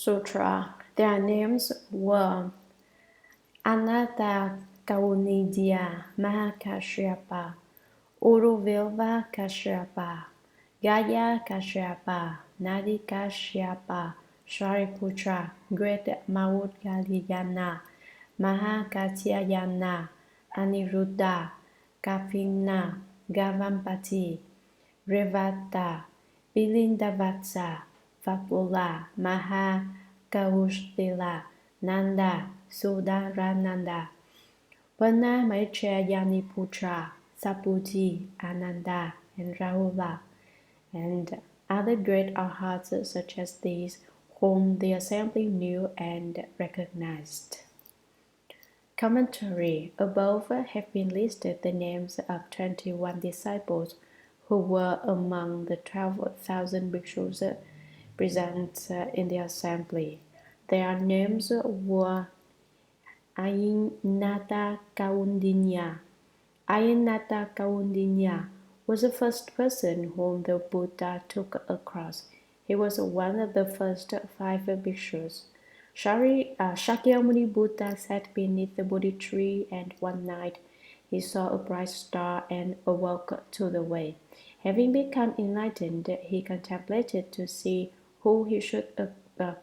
Sutra. Their names were Anatta Kaunidya Mahakashyapa, Uruvilva Kashyapa, Gaya Kashyapa, Nadi Kashyapa, Shariputra, Great Maudgalyana, Mahakatyayana, Aniruddha, Kapina, Gavampati, Revata, Bilindavatsa, Vapula, Mahakaushtila, Nanda, Sudarananda, Varna Maitreyanipura, Saputi, Ananda, and Rahula, and other great arhats such as these, whom the assembly knew and recognized. Commentary. Above have been listed the names of 21 disciples who were among the 12,000 bhikshus present in the assembly. Their names were Ayinata Kaundinya. Ayinata Kaundinya was the first person whom the Buddha took across. He was one of the first 5 bhikshus. Shakyamuni Buddha sat beneath the Bodhi tree, and one night he saw a bright star and awoke to the way. Having become enlightened, he contemplated to see who he should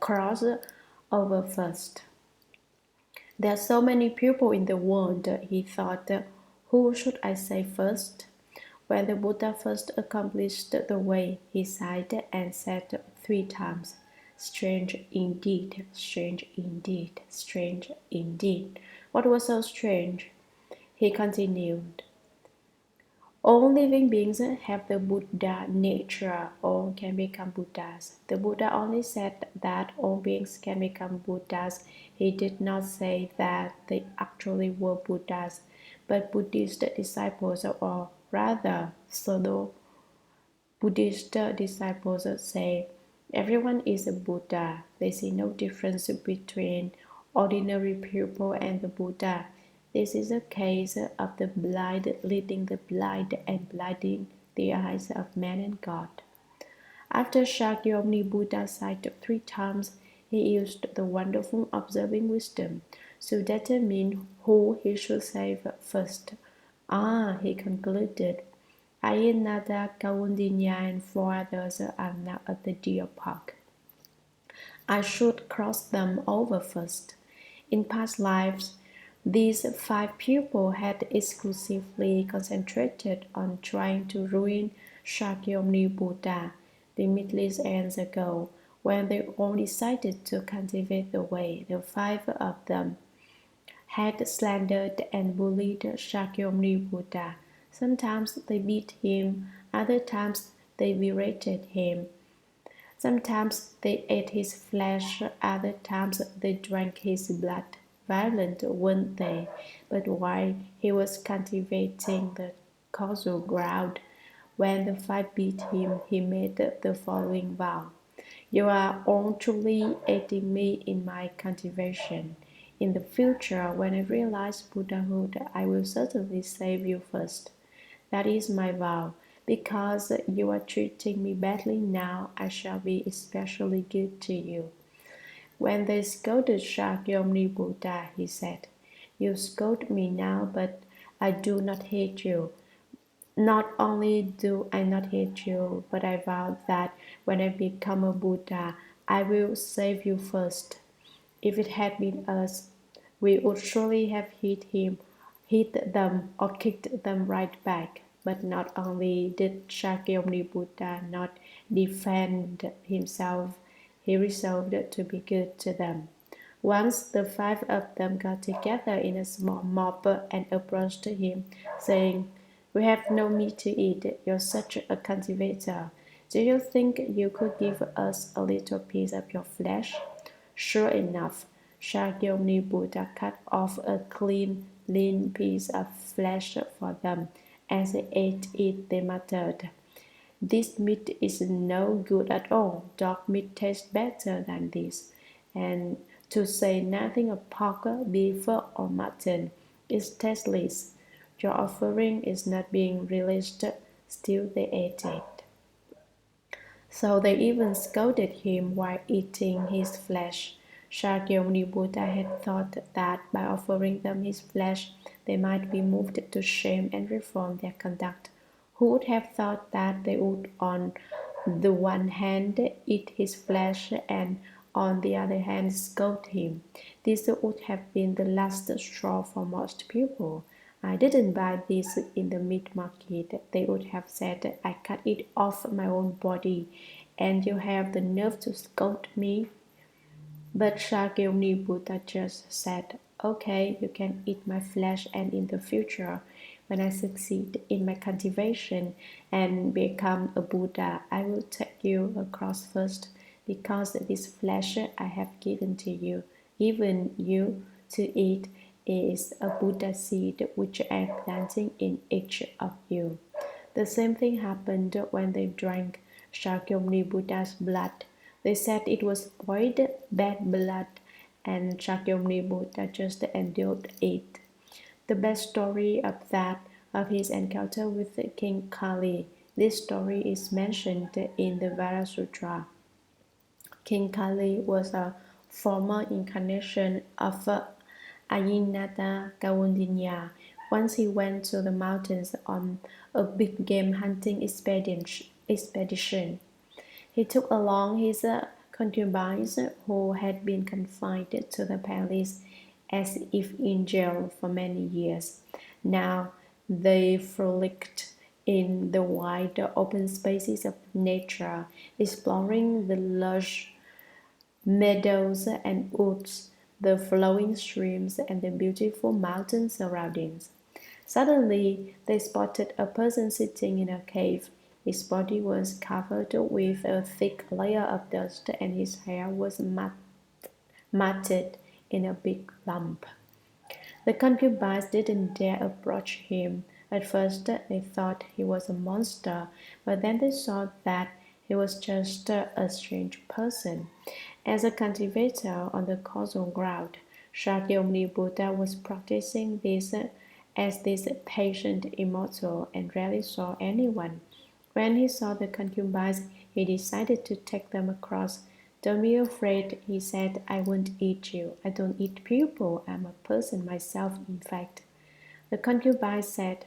cross over first. There are so many people in the world, he thought. Who should I say first? When the Buddha first accomplished the way, he sighed and said 3 times, "Strange indeed, strange indeed, strange indeed." What was so strange? He continued, all living beings have the Buddha nature. All can become Buddhas. The Buddha only said that all beings can become Buddhas. He did not say that they actually were Buddhas, but Buddhist disciples, or rather pseudo Buddhist disciples, say everyone is a Buddha. They see no difference between ordinary people and the Buddha. This is a case of the blind leading the blind and blinding the eyes of man and God. After Shakyamuni Buddha sighed 3 times, he used the wonderful observing wisdom to determine who he should save first. He concluded, Ayinata Kaundinya and 4 others are now at the deer park. I should cross them over first. In past lives, these 5 people had exclusively concentrated on trying to ruin Shakyamuni Buddha. Limitless ages ago, when they all decided to cultivate the way, the 5 of them had slandered and bullied Shakyamuni Buddha. Sometimes they beat him, other times they berated him. Sometimes they ate his flesh, other times they drank his blood. Violent, weren't they? But while he was cultivating the causal ground, when the 5 beat him, he made the following vow. You are all truly aiding me in my cultivation. In the future, when I realize Buddhahood, I will certainly save you first. That is my vow. Because you are treating me badly now, I shall be especially good to you. When they scolded Shakyamuni Buddha, he said, You scold me now, but I do not hate you. Not only do I not hate you, but I vow that when I become a Buddha, I will save you first. If it had been us, we would surely have hit them, or kicked them right back. But not only did Shakyamuni Buddha not defend himself, he resolved to be good to them. Once the 5 of them got together in a small mob and approached him, saying, We have no meat to eat. You're such a cultivator. Do you think you could give us a little piece of your flesh? Sure enough, Shakyamuni Buddha cut off a clean, lean piece of flesh for them. As they ate it, they muttered, This meat is no good at all. Dog meat tastes better than this. And to say nothing of pork, beef, or mutton, is tasteless. Your offering is not being released. Still they ate it. So they even scolded him while eating his flesh. Shakyamuni Buddha had thought that by offering them his flesh, they might be moved to shame and reform their conduct. Who would have thought that they would, on the one hand, eat his flesh and on the other hand, scold him? This would have been the last straw for most people. I didn't buy this in the meat market. They would have said I cut it off my own body, and you have the nerve to scold me. But Shakyamuni Buddha just said, okay, you can eat my flesh, and in the future, when I succeed in my cultivation and become a Buddha, I will take you across first, because this flesh I have given you to eat, is a Buddha seed which I am planting in each of you. The same thing happened when they drank Shakyamuni Buddha's blood. They said it was void, bad blood, and Shakyamuni Buddha just endured it. The best story of his encounter with King Kali. This story is mentioned in the Vajra Sutra. King Kali was a former incarnation of Ayinata Kaundinya. Once he went to the mountains on a big game hunting expedition. He took along his concubines who had been confined to the palace as if in jail for many years. Now they frolicked in the wide open spaces of nature, exploring the lush meadows and woods, the flowing streams, and the beautiful mountain surroundings. Suddenly, they spotted a person sitting in a cave. His body was covered with a thick layer of dust, and his hair was matted in a big lump. The concubines didn't dare approach him. At first, they thought he was a monster, but then they saw that he was just a strange person. As a cultivator on the causal ground, Shakyamuni Buddha was practicing this as this patient immortal and rarely saw anyone. When he saw the concubines, he decided to take them across. Don't be afraid, he said. I won't eat you. I don't eat people. I'm a person myself, in fact. The concubine said,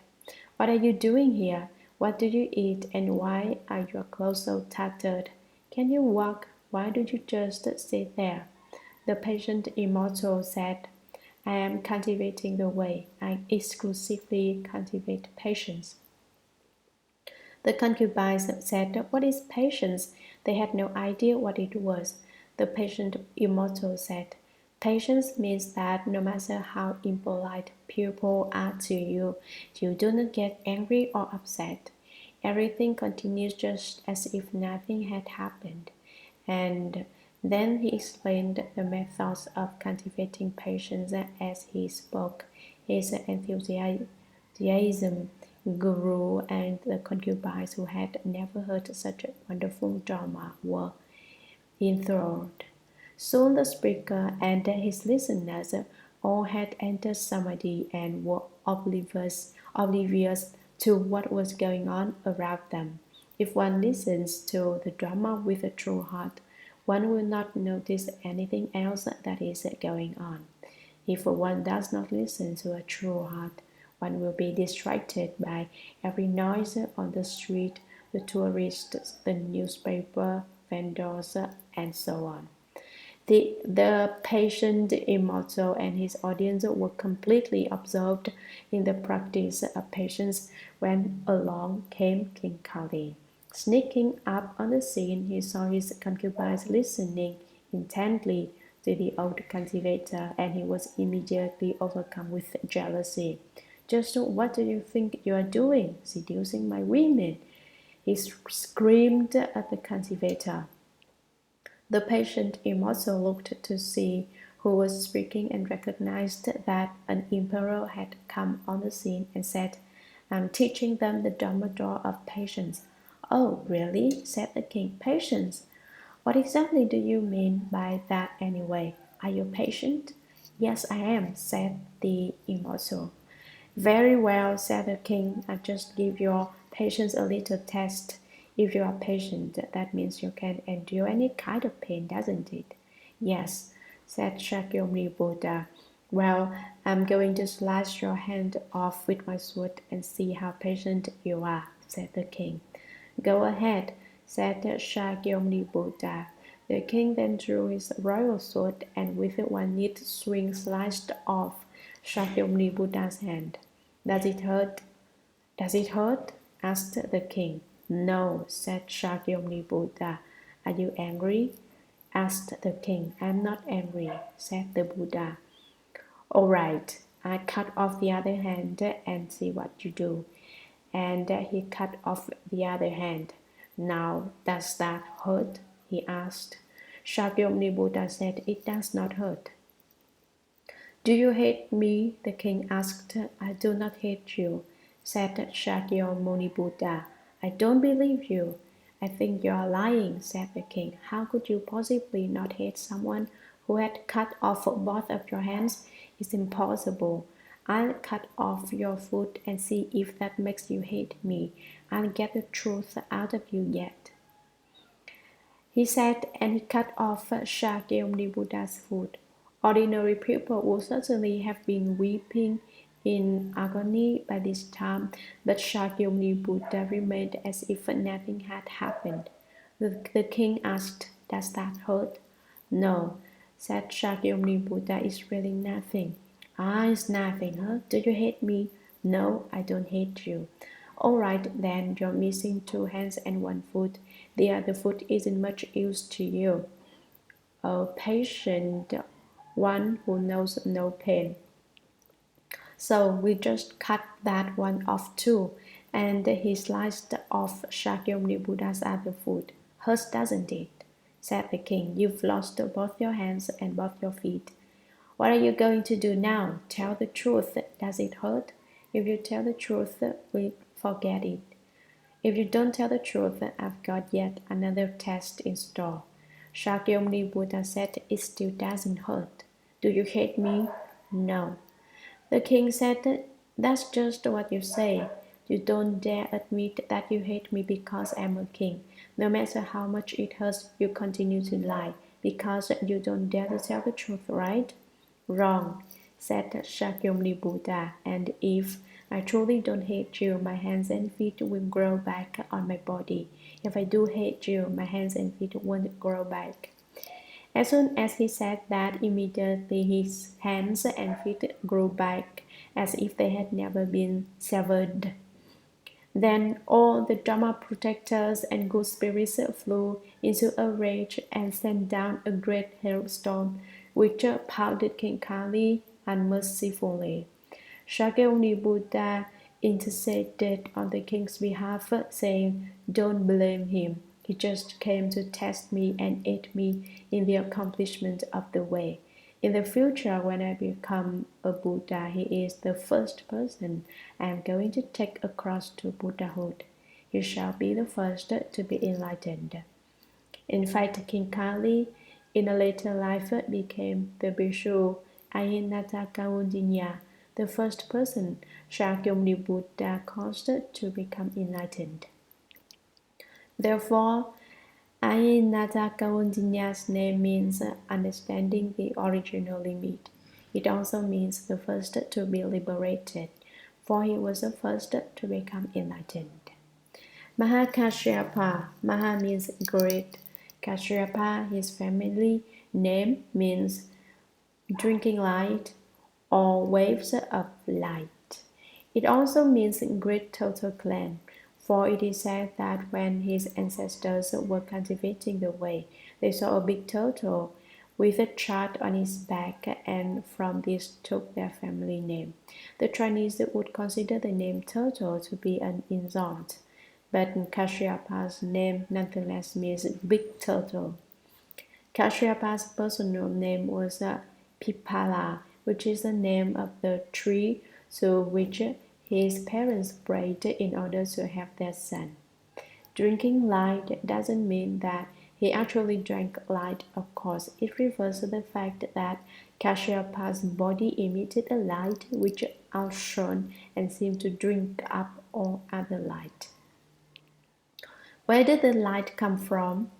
what are you doing here? What do you eat, and why are your clothes so tattered? Can you walk? Why don't you just sit there? The patient immortal said, I am cultivating the way. I exclusively cultivate patience. The concubines said, what is patience? They had no idea what it was. The patient immortal said, patience means that no matter how impolite people are to you, you do not get angry or upset. Everything continues just as if nothing had happened. And then he explained the methods of cultivating patience as he spoke. His enthusiasm guru and the concubines who had never heard such a wonderful Dharma were enthralled. Soon the speaker and his listeners all had entered samadhi and were oblivious to what was going on around them. If one listens to the Dharma with a true heart, one will not notice anything else that is going on. If one does not listen to a true heart, one will be distracted by every noise on the street, the tourists, the newspaper vendors, and so on. The patient immortal and his audience were completely absorbed in the practice of patience when along came King Kali. Sneaking up on the scene, he saw his concubines listening intently to the old cultivator, and he was immediately overcome with jealousy. Just what do you think you are doing, seducing my women? He screamed at the cultivator. The patient immortal looked to see who was speaking and recognized that an emperor had come on the scene and said, I'm teaching them the Dharma door of patience. Oh, really? Said the king. Patience? What exactly do you mean by that anyway? Are you patient? Yes, I am, said the immortal. Very well, said the king. I just give your patience a little test. If you are patient, that means you can endure any kind of pain, doesn't it? Yes, said Shakyamuni Buddha. Well, I'm going to slice your hand off with my sword and see how patient you are, said the king. Go ahead, said Shakyamuni Buddha. The king then drew his royal sword and with one neat swing sliced off Shakyamuni Buddha's hand. Does it hurt? Does it hurt? Asked the king. No, said Shakyamuni Buddha. Are you angry? Asked the king. I am not angry, said the Buddha. All right, I cut off the other hand and see what you do. And he cut off the other hand. Now, does that hurt? He asked. Shakyamuni Buddha said, it does not hurt. Do you hate me? The king asked. I do not hate you, said Shakyamuni Buddha. I don't believe you. I think you are lying, said the king. How could you possibly not hate someone who had cut off both of your hands? It's impossible. I'll cut off your foot and see if that makes you hate me. I'll get the truth out of you yet. He said, and he cut off Shakyamuni Buddha's foot. Ordinary people would certainly have been weeping in agony by this time, but Shakyamuni Buddha remained as if nothing had happened. The king asked, does that hurt? No, said Shakyamuni Buddha, it's really nothing. Ah, it's nothing, huh? Do you hate me? No, I don't hate you. All right, then you're missing 2 hands and 1 foot. The other foot isn't much use to you. A patient one who knows no pain. So we just cut that one off too, and he sliced off Shakyamuni Buddha's other foot. Hurts, doesn't it? Said the king. You've lost both your hands and both your feet. What are you going to do now? Tell the truth. Does it hurt? If you tell the truth, we forget it. If you don't tell the truth, I've got yet another test in store. Shakyamuni Buddha said, it still doesn't hurt. Do you hate me? No. The king said, that's just what you say. You don't dare admit that you hate me because I'm a king. No matter how much it hurts, you continue to lie because you don't dare to tell the truth, right? Wrong, said Shakyamuni Buddha, and if I truly don't hate you, my hands and feet will grow back on my body. If I do hate you, my hands and feet won't grow back. As soon as he said that, immediately his hands and feet grew back as if they had never been severed. Then all the Dharma protectors and good spirits flew into a rage and sent down a great hailstorm, which pounded King Kali unmercifully. Shakyamuni Buddha interceded on the king's behalf, saying, don't blame him. He just came to test me and aid me in the accomplishment of the way. In the future, when I become a Buddha, he is the first person I am going to take across to Buddhahood. He shall be the first to be enlightened. In fact, King Kali, in a later life, became the Bhikshu Ayinata Kaundinya, the first person Shakyamuni Buddha caused to become enlightened. Therefore, Ayinata Kaundinya's name means understanding the original limit. It also means the first to be liberated, for he was the first to become enlightened. Mahakashyapa. Maha means great. Kashyapa, his family name, means drinking light or waves of light. It also means great total clan, for it is said that when his ancestors were cultivating the way, they saw a big turtle with a chart on its back, and from this took their family name. The Chinese would consider the name turtle to be an insult, but Kashyapa's name nonetheless means big turtle. Kashyapa's personal name was Pipala, which is the name of the tree to which his parents prayed in order to have their son. Drinking light doesn't mean that he actually drank light, of course. It refers to the fact that Kashyapa's body emitted a light which outshone and seemed to drink up all other light. Where did the light come from?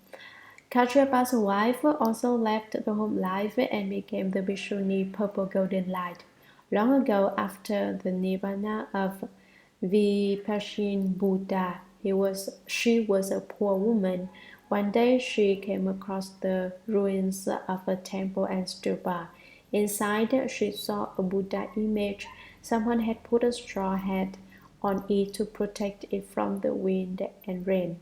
Kashyap's wife also left the home life and became the Bhikshuni Purple Golden Light. Long ago, after the Nirvana of Vipassana Buddha, she was a poor woman. One day she came across the ruins of a temple and stupa. Inside, she saw a Buddha image. Someone had put a straw hat on it to protect it from the wind and rain.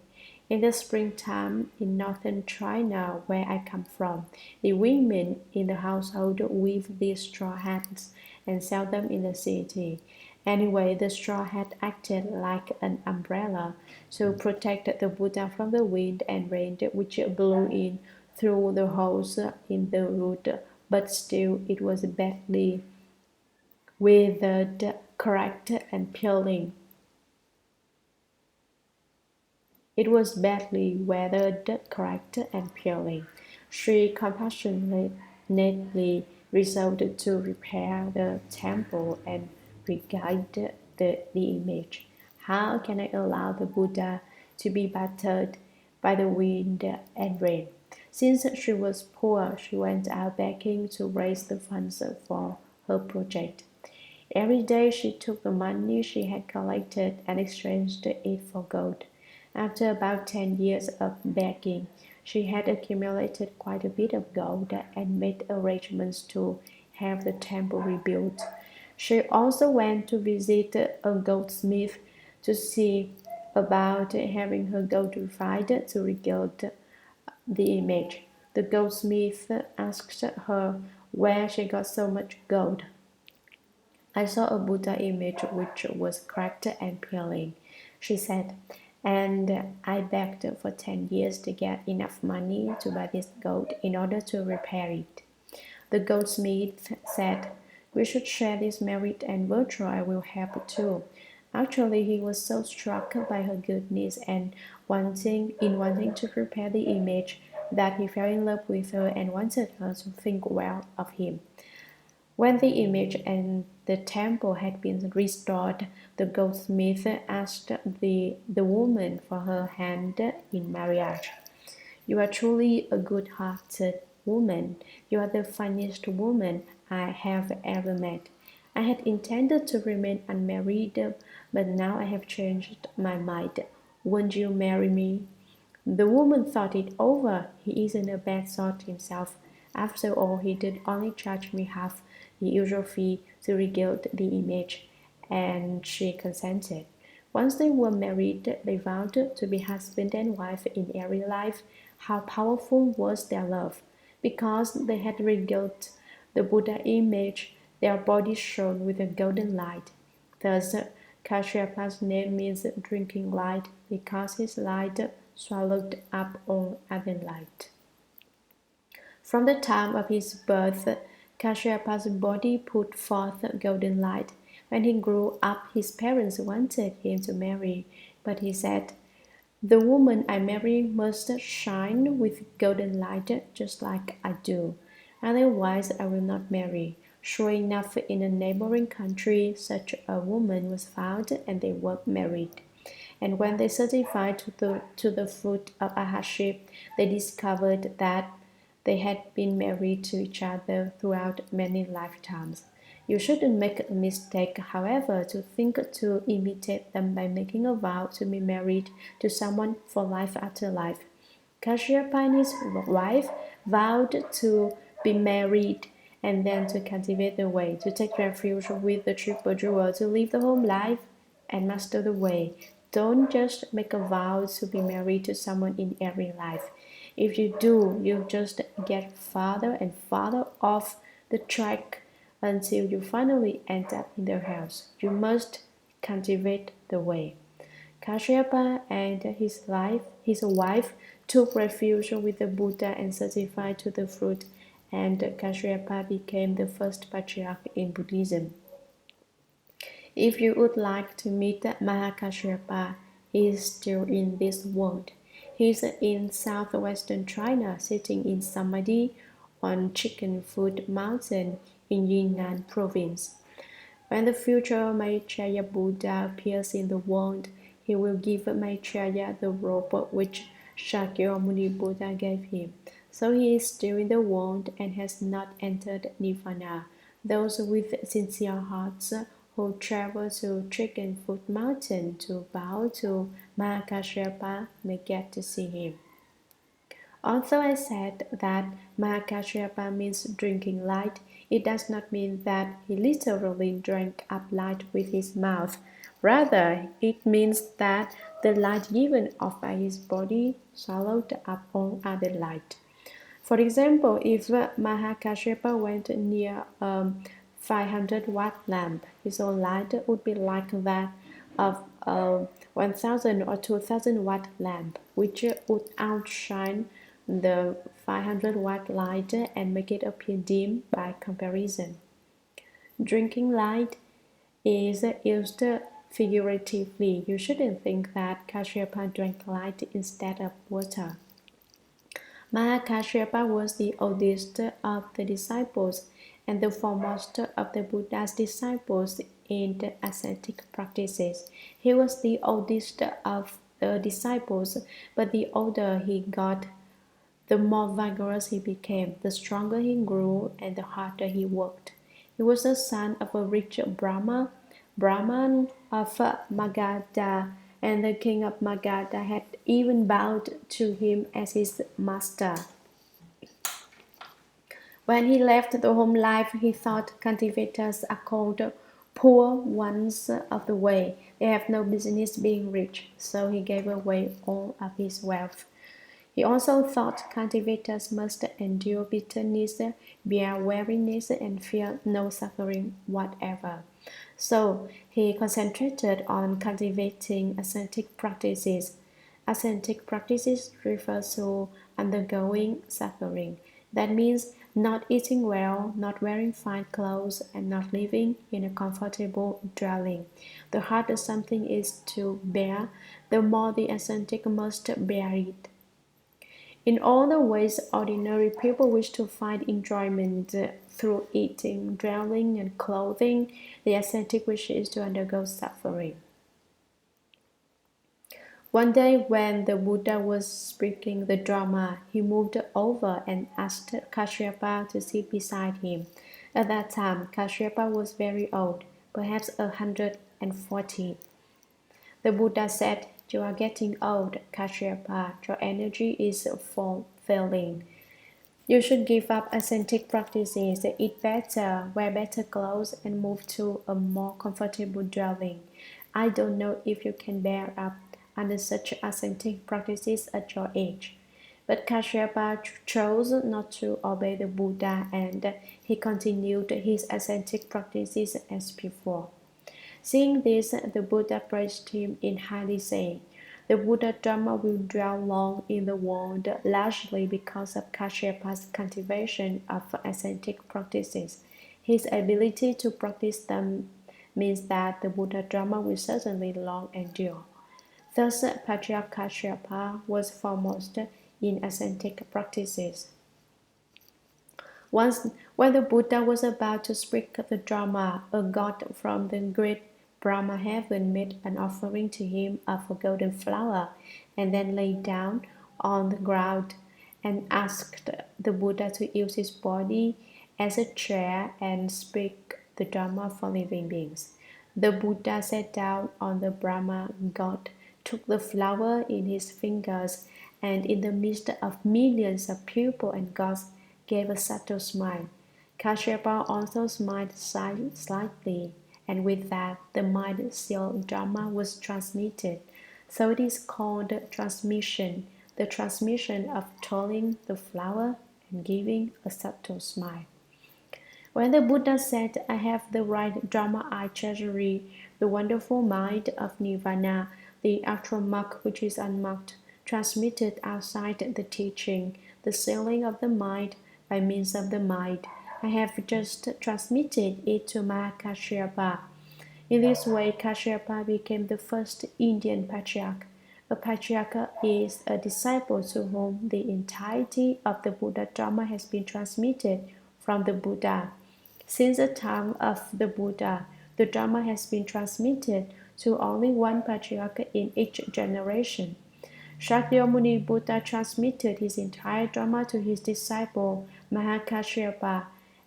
In the springtime in northern China, where I come from, the women in the household weave these straw hats and sell them in the city. Anyway, the straw hat acted like an umbrella to protect the Buddha from the wind and rain which blew in through the holes in the wood, but still it was badly withered, cracked, and peeling. It was badly weathered, cracked, and peeling. She compassionately resolved to repair the temple and reguide the image. How can I allow the Buddha to be battered by the wind and rain? Since she was poor, she went out begging to raise the funds for her project. Every day she took the money she had collected and exchanged it for gold. After about 10 years of begging, she had accumulated quite a bit of gold and made arrangements to have the temple rebuilt. She also went to visit a goldsmith to see about having her gold refined to rebuild the image. The goldsmith asked her where she got so much gold. I saw a Buddha image which was cracked and peeling, she said, and I begged for 10 years to get enough money to buy this gold in order to repair it. The goldsmith said, we should share this merit and virtue. I will help too. Actually, he was so struck by her goodness and wanting to repair the image that he fell in love with her and wanted her to think well of him. When the image and the temple had been restored, the goldsmith asked the woman for her hand in marriage. You are truly a good-hearted woman. You are the funniest woman I have ever met. I had intended to remain unmarried, but now I have changed my mind. Won't you marry me? The woman thought it over. He isn't a bad sort himself. After all, he did only charge me half the usual fee to rebuild the image, and she consented. Once they were married, they vowed to be husband and wife in every life. How powerful was their love! Because they had rebuilt the Buddha image, their bodies shone with a golden light. Thus, Kashyapa's name means drinking light, because his light swallowed up all other light. From the time of his birth, Kashyapa's body put forth golden light. When he grew up, his parents wanted him to marry, but he said, the woman I marry must shine with golden light just like I do. Otherwise, I will not marry. Sure enough, in a neighboring country, such a woman was found, and they were married. And when they certified to the fruit of Ahaship, they discovered that they had been married to each other throughout many lifetimes. You shouldn't make a mistake, however, to think to imitate them by making a vow to be married to someone for life after life. Kashyapa and his wife vowed to be married and then to cultivate the way, to take refuge with the triple jewel, to live the home life and master the way. Don't just make a vow to be married to someone in every life. If you do, you'll just get farther and farther off the track until you finally end up in their house. You must cultivate the way. Kashyapa and his wife took refuge with the Buddha and certified to the fruit, and Kashyapa became the first patriarch in Buddhism. If you would like to meet Mahakashyapa, he is still in this world. He is in southwestern China, sitting in Samadhi on Chicken Foot Mountain in Yunnan province. When the future Maitreya Buddha appears in the world, he will give Maitreya the robe which Shakyamuni Buddha gave him. So he is still in the world and has not entered Nirvana. Those with sincere hearts who travel to Chicken Foot Mountain to bow to Mahakashyapa may get to see him. Although I said that Mahakashyapa means drinking light, it does not mean that he literally drank up light with his mouth. Rather, it means that the light given off by his body swallowed up all other light. For example, if Mahakashyapa went near a 500-watt lamp, his own light would be like that of a 1000 or 2000-watt lamp, which would outshine the 500-watt light and make it appear dim by comparison. Drinking light is used figuratively. You shouldn't think that Kashyapa drank light instead of water. Mahakashyapa was the oldest of the disciples and the foremost of the Buddha's disciples in the ascetic practices. He was the oldest of the disciples, but the older he got, the more vigorous he became, the stronger he grew, and the harder he worked. He was the son of a rich Brahman of Magadha, and the king of Magadha had even bowed to him as his master. When he left the home life, he thought cultivators are called poor ones of the way. They have no business being rich, so he gave away all of his wealth. He also thought cultivators must endure bitterness, bear weariness, and fear no suffering whatever. So he concentrated on cultivating ascetic practices. Ascetic practices refers to undergoing suffering. That means not eating well, not wearing fine clothes, and not living in a comfortable dwelling. The harder something is to bear, the more the ascetic must bear it. In all the ways ordinary people wish to find enjoyment through eating, dwelling, and clothing, the ascetic wishes to undergo suffering. One day when the Buddha was speaking the Dharma, he moved over and asked Kashyapa to sit beside him. At that time, Kashyapa was very old, perhaps 140. The Buddha said, "You are getting old, Kashyapa. Your energy is failing. You should give up ascetic practices, eat better, wear better clothes, and move to a more comfortable dwelling. I don't know if you can bear up under such ascetic practices at your age." But Kashyapa chose not to obey the Buddha, and he continued his ascetic practices as before. Seeing this, the Buddha praised him in highly, saying, "The Buddha Dharma will dwell long in the world, largely because of Kashyapa's cultivation of ascetic practices. His ability to practice them means that the Buddha Dharma will certainly long endure." Thus, Patriarch Kashyapa was foremost in ascetic practices. Once, when the Buddha was about to speak the Dharma, a god from the great Brahma heaven made an offering to him of a golden flower, and then lay down on the ground and asked the Buddha to use his body as a chair and speak the Dharma for living beings. The Buddha sat down on the Brahma god, took the flower in his fingers, and in the midst of millions of people and gods, gave a subtle smile. Kashyapa also smiled slightly, and with that the mind-sealed Dharma was transmitted. So it is called transmission, the transmission of twirling the flower and giving a subtle smile. When the Buddha said, "I have the right Dharma I treasury, the wonderful mind of Nirvana, the actual mark which is unmarked, transmitted outside the teaching, the sealing of the mind by means of the mind, I have just transmitted it to Mahakashyapa." In this way, Kashyapa became the first Indian patriarch. A patriarch is a disciple to whom the entirety of the Buddha Dharma has been transmitted from the Buddha. Since the time of the Buddha, the Dharma has been transmitted to only one patriarch in each generation. Shakyamuni Buddha transmitted his entire Dharma to his disciple Mahakashyapa,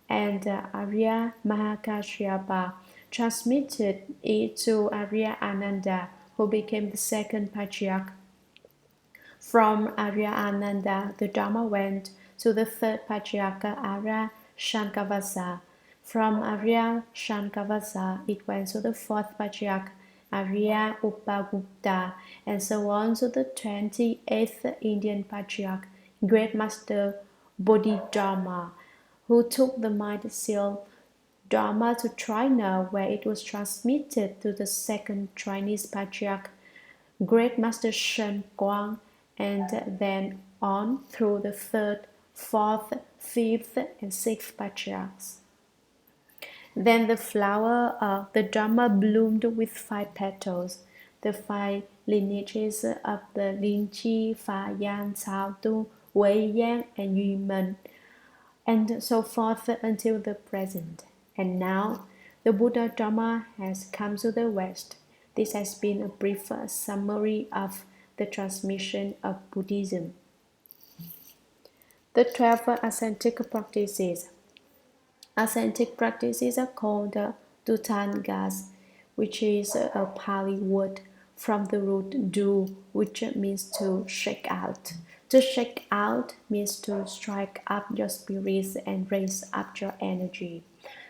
and Arya Mahakashyapa transmitted it to Arya Ananda, who became the second patriarch. From Arya Ananda, the Dharma went to the third patriarch, Arya Shankavasa. From Arya Shankavasa, it went to the fourth patriarch, Arya Upagupta, and so on to the 28th Indian patriarch, Great Master Bodhidharma, who took the mind seal Dharma to China, where it was transmitted to the second Chinese patriarch, Great Master Shen Guang, and then on through the third, fourth, fifth, and sixth patriarchs. Then the flower of the Dharma bloomed with 5 petals, the 5 lineages of the Lin Chi, Fa Yan, Cao Tu, Wei Yan, and Yu Men, and so forth until the present. And now the Buddha Dharma has come to the West. This has been a brief summary of the transmission of Buddhism. The 12 ascetic practices. Ascetic practices are called Dutangas, which is a Pali word from the root du, which means to shake out. To shake out means to strike up your spirits and raise up your energy.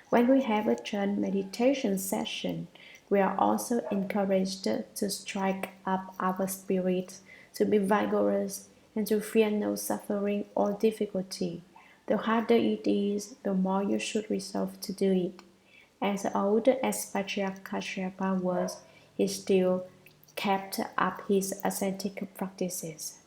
When we have a Chan meditation session, we are also encouraged to strike up our spirits, to be vigorous, and to fear no suffering or difficulty. The harder it is, the more you should resolve to do it. As old as Patriarch Kashyapa was, he still kept up his ascetic practices.